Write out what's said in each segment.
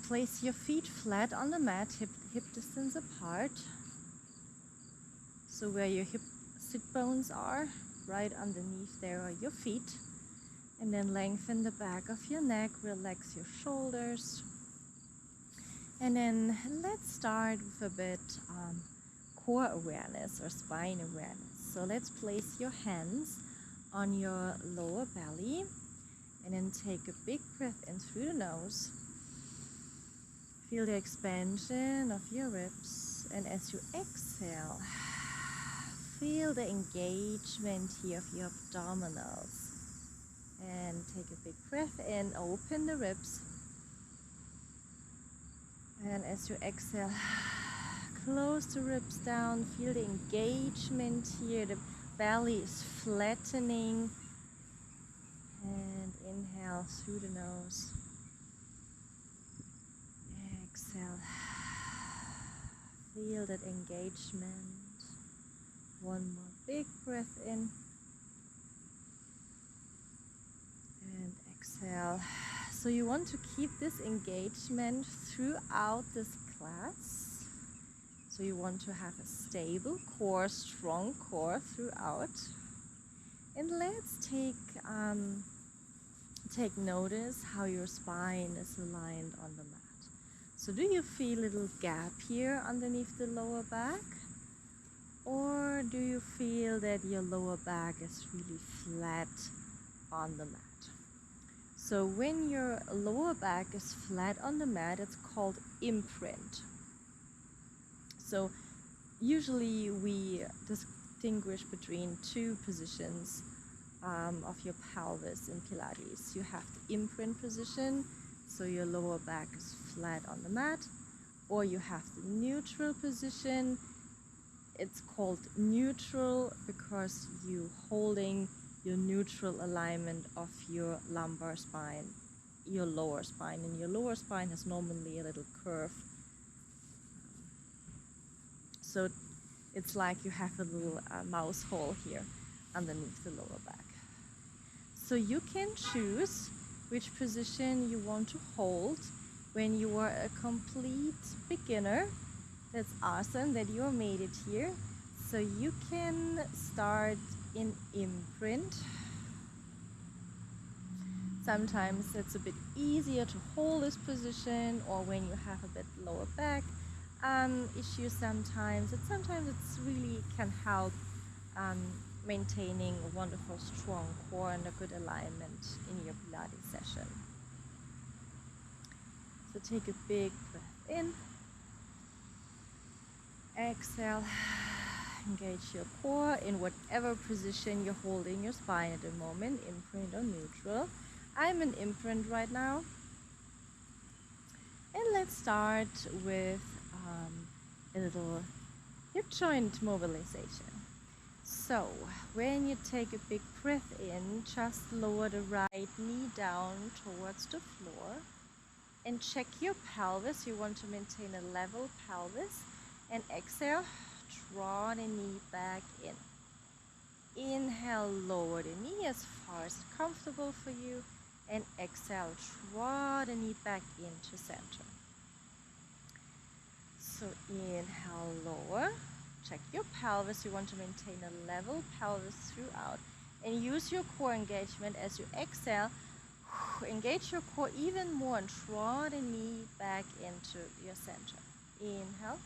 place your feet flat on the mat, hip distance apart. So where your sit bones are, right underneath there are your feet. And then lengthen the back of your neck, relax your shoulders. And then let's start with a bit core awareness or spine awareness. So let's place your hands on your lower belly and then take a big breath in through the nose. Feel the expansion of your ribs, and as you exhale, feel the engagement here of your abdominals. And take a big breath in, open the ribs. And as you exhale, close the ribs down, feel the engagement here, the belly is flattening. And inhale through the nose. Exhale. Feel that engagement. One more big breath in. And exhale. So you want to keep this engagement throughout this class. So you want to have a stable core, strong core throughout. And let's take notice how your spine is aligned on the mat. So do you feel a little gap here underneath the lower back? Or do you feel that your lower back is really flat on the mat? So when your lower back is flat on the mat, it's called imprint. So usually we distinguish between two positions of your pelvis in Pilates. You have the imprint position, so your lower back is flat on the mat, or you have the neutral position. It's called neutral because you're holding your neutral alignment of your lumbar spine, your lower spine, and your lower spine has normally a little curve. So it's like you have a little mouse hole here underneath the lower back. So you can choose which position you want to hold when you are a complete beginner. That's awesome that you made it here. So you can start in imprint. Sometimes it's a bit easier to hold this position, or when you have a bit lower back issues sometimes it's really can help maintaining a wonderful strong core and a good alignment in your Pilates session. So take a big breath in, exhale, engage your core in whatever position you're holding your spine at the moment, imprint or neutral. I'm in imprint right now. And let's start with a little hip joint mobilization. So when you take a big breath in, just lower the right knee down towards the floor and check your pelvis. You want to maintain a level pelvis. And exhale, draw the knee back in. Inhale, lower the knee as far as comfortable for you. And exhale, draw the knee back into center. So inhale, lower. Check your pelvis. You want to maintain a level pelvis throughout. And use your core engagement as you exhale. Engage your core even more and draw the knee back into your center. Inhale.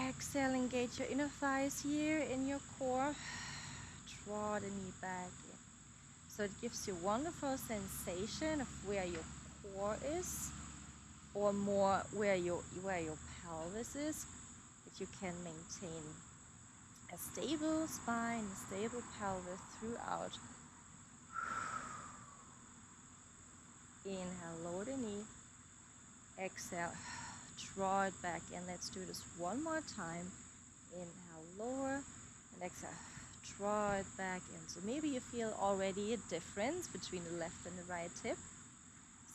Exhale, engage your inner thighs here in your core. Draw the knee back in. So it gives you a wonderful sensation of where your core is, or more where your pelvis is, that you can maintain a stable spine, a stable pelvis throughout. Inhale, lower the knee. Exhale, draw it back in. Let's do this one more time. Inhale, lower, and exhale, draw it back in. So maybe you feel already a difference between the left and the right hip.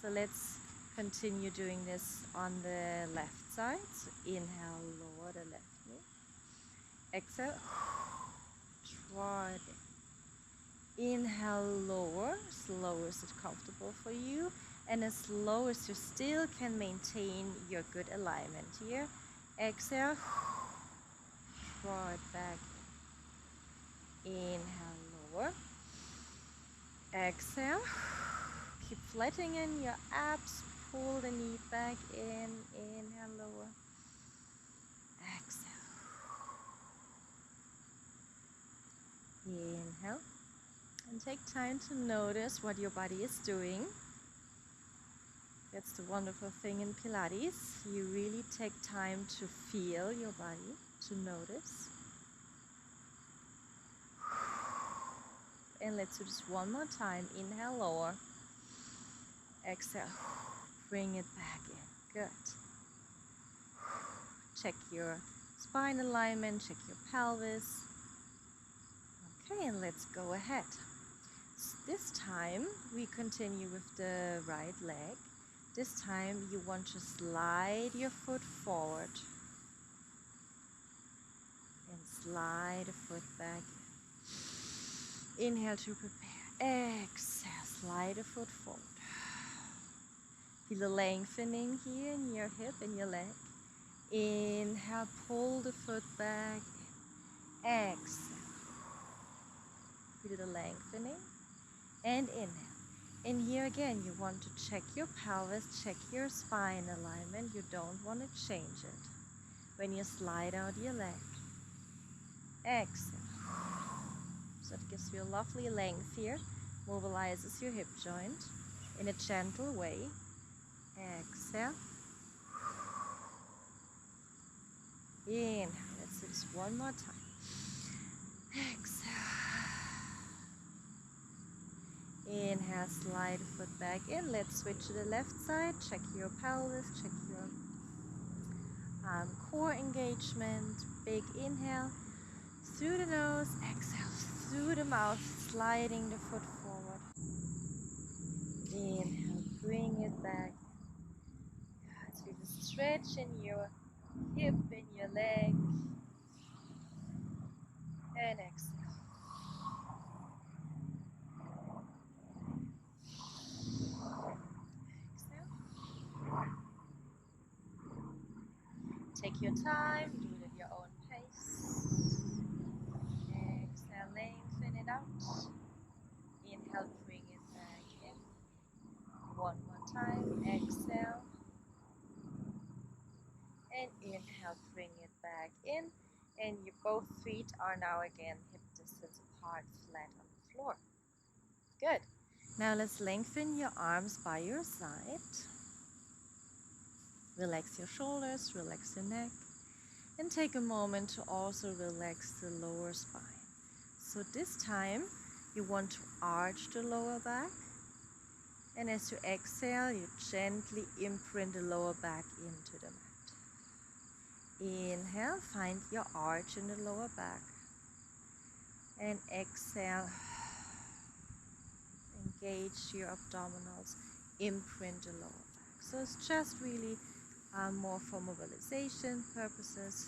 So let's continue doing this on the left side. So inhale, lower the left knee. Exhale, draw it in. Inhale, lower, slow as it's comfortable for you. And as low as you still can maintain your good alignment here. Exhale, draw it back. Inhale, lower. Exhale, keep flattening your abs, pull the knee back in. Inhale, lower. Exhale. Inhale. And take time to notice what your body is doing. That's the wonderful thing in Pilates. You really take time to feel your body, to notice. And let's do this one more time. Inhale, lower. Exhale. Bring it back in. Good. Check your spine alignment, check your pelvis. Okay, and let's go ahead. This time we continue with the right leg. This time you want to slide your foot forward and slide the foot back. Inhale to prepare. Exhale, slide the foot forward. Feel the lengthening here in your hip and your leg. Inhale, pull the foot back. Exhale. Feel the lengthening. And inhale. And here again, you want to check your pelvis, check your spine alignment. You don't want to change it when you slide out your leg. Exhale. So it gives you a lovely length here. Mobilizes your hip joint in a gentle way. Exhale. Inhale. Let's do this one more time. Exhale. Inhale, slide the foot back in. Let's switch to the left side. Check your pelvis, check your core engagement. Big inhale through the nose, exhale through the mouth, sliding the foot forward. Inhale, bring it back. Feel the stretch in your hip, in your leg. And exhale. Take your time, do it at your own pace. Exhale, lengthen it out. Inhale, bring it back in. One more time, exhale. And inhale, bring it back in. And your both feet are now again hip distance apart, flat on the floor. Good. Now let's lengthen your arms by your side. Relax your shoulders, relax your neck, and take a moment to also relax the lower spine. So this time you want to arch the lower back, and as you exhale, you gently imprint the lower back into the mat. Inhale, find your arch in the lower back, and exhale, engage your abdominals, imprint the lower back. So it's just really more for mobilization purposes,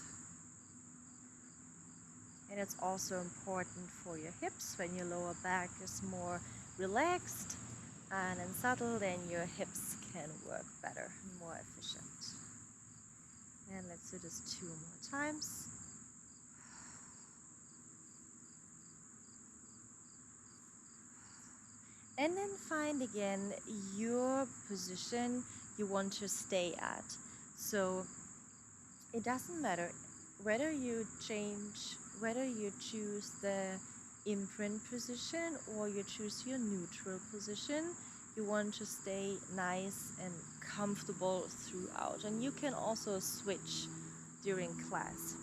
and it's also important for your hips. When your lower back is more relaxed and subtle, then your hips can work better and more efficient. And let's do this 2 more times. And then find again your position you want to stay at. So it doesn't matter whether you choose the imprint position or you choose your neutral position. You want to stay nice and comfortable throughout. And you can also switch during class.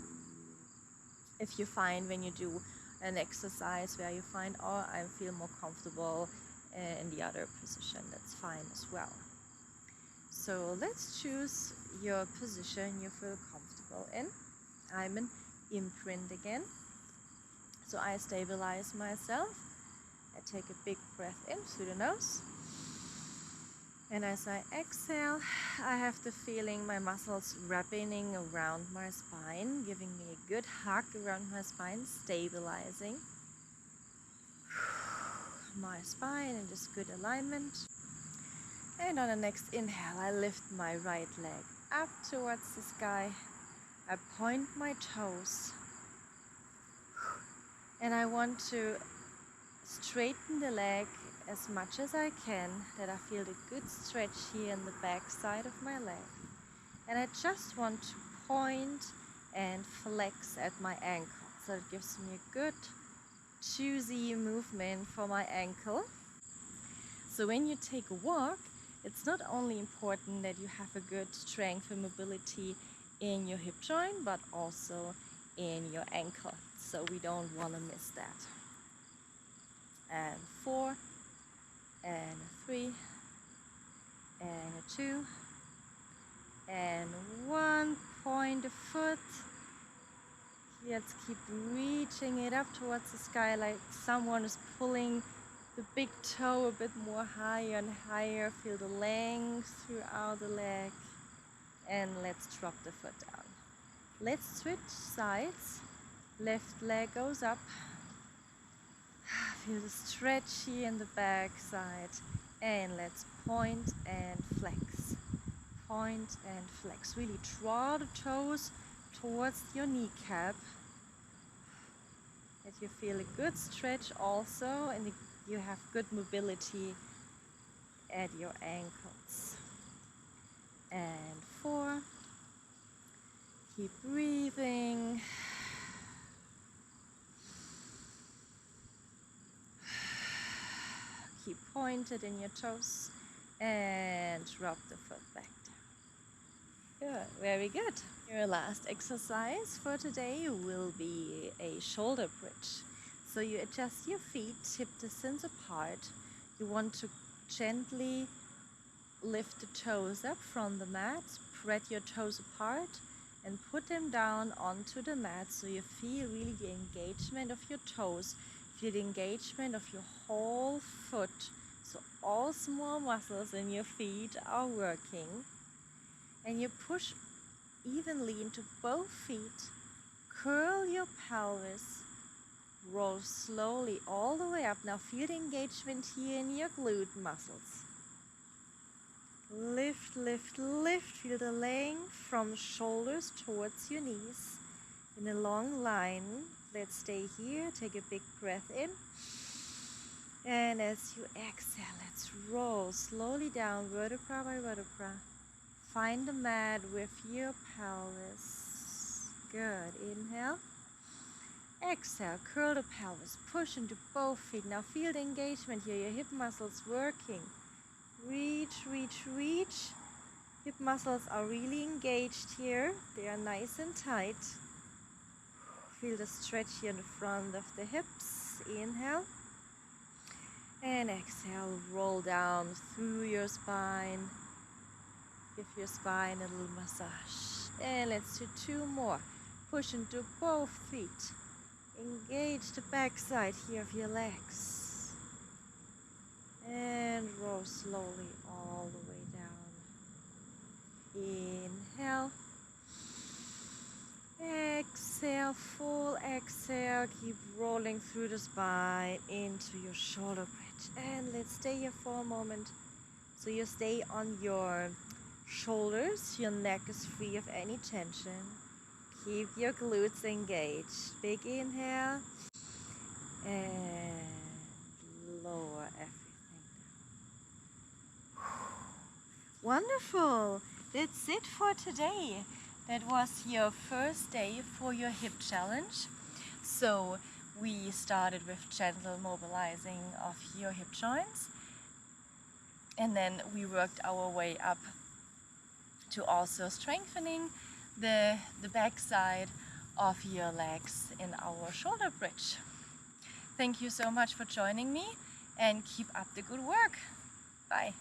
If you find when you do an exercise where you find, oh, I feel more comfortable in the other position, that's fine as well. So let's choose your position you feel comfortable in. I'm an imprint again. So I stabilize myself. I take a big breath in through the nose. And as I exhale, I have the feeling my muscles wrapping around my spine, giving me a good hug around my spine, stabilizing my spine in this good alignment. And on the next inhale, I lift my right leg up towards the sky. I point my toes. And I want to straighten the leg as much as I can, that I feel a good stretch here in the back side of my leg. And I just want to point and flex at my ankle. So it gives me a good choosy movement for my ankle. So when you take a walk, it's not only important that you have a good strength and mobility in your hip joint, but also in your ankle. So we don't want to miss that. And 4, and 3, and 2, and 1. Point the foot. Let's keep reaching it up towards the sky, like someone is pulling the big toe a bit more higher and higher. Feel the length throughout the leg. And let's drop the foot down. Let's switch sides. Left leg goes up. Feel the stretch here in the back side. And let's point and flex. Point and flex. Really draw the toes towards your kneecap. That you feel a good stretch also, and you have good mobility at your ankles. And 4. Keep breathing. Keep pointed in your toes and drop the foot back down. Good, very good. Your last exercise for today will be a shoulder bridge. So you adjust your feet hip distance apart. You want to gently lift the toes up from the mat, spread your toes apart and put them down onto the mat, so you feel really the engagement of your toes, feel the engagement of your whole foot. So all small muscles in your feet are working. And you push evenly into both feet, curl your pelvis, roll slowly all the way up. Now feel the engagement here in your glute muscles. Lift, lift, lift. Feel the length from shoulders towards your knees in a long line. Let's stay here. Take a big breath in. And as you exhale, let's roll slowly down, vertebra by vertebra. Find the mat with your pelvis. Good. Inhale. Exhale. Curl the pelvis. Push into both feet. Now feel the engagement here. Your hip muscles working. Reach, reach, reach. Hip muscles are really engaged here. They are nice and tight. Feel the stretch here in the front of the hips. Inhale. And exhale. Roll down through your spine. Give your spine a little massage. And let's do 2 more. Push into both feet. Engage the back side here of your legs. And roll slowly all the way down. Inhale. Exhale, full exhale. Keep rolling through the spine into your shoulder bridge. And let's stay here for a moment. So you stay on your shoulders. Your neck is free of any tension. Keep your glutes engaged. Big inhale. And lower everything. Wonderful! That's it for today. That was your first day for your hip challenge. So we started with gentle mobilizing of your hip joints, and then we worked our way up to also strengthening the back side of your legs in our shoulder bridge. Thank you so much for joining me, and keep up the good work. Bye.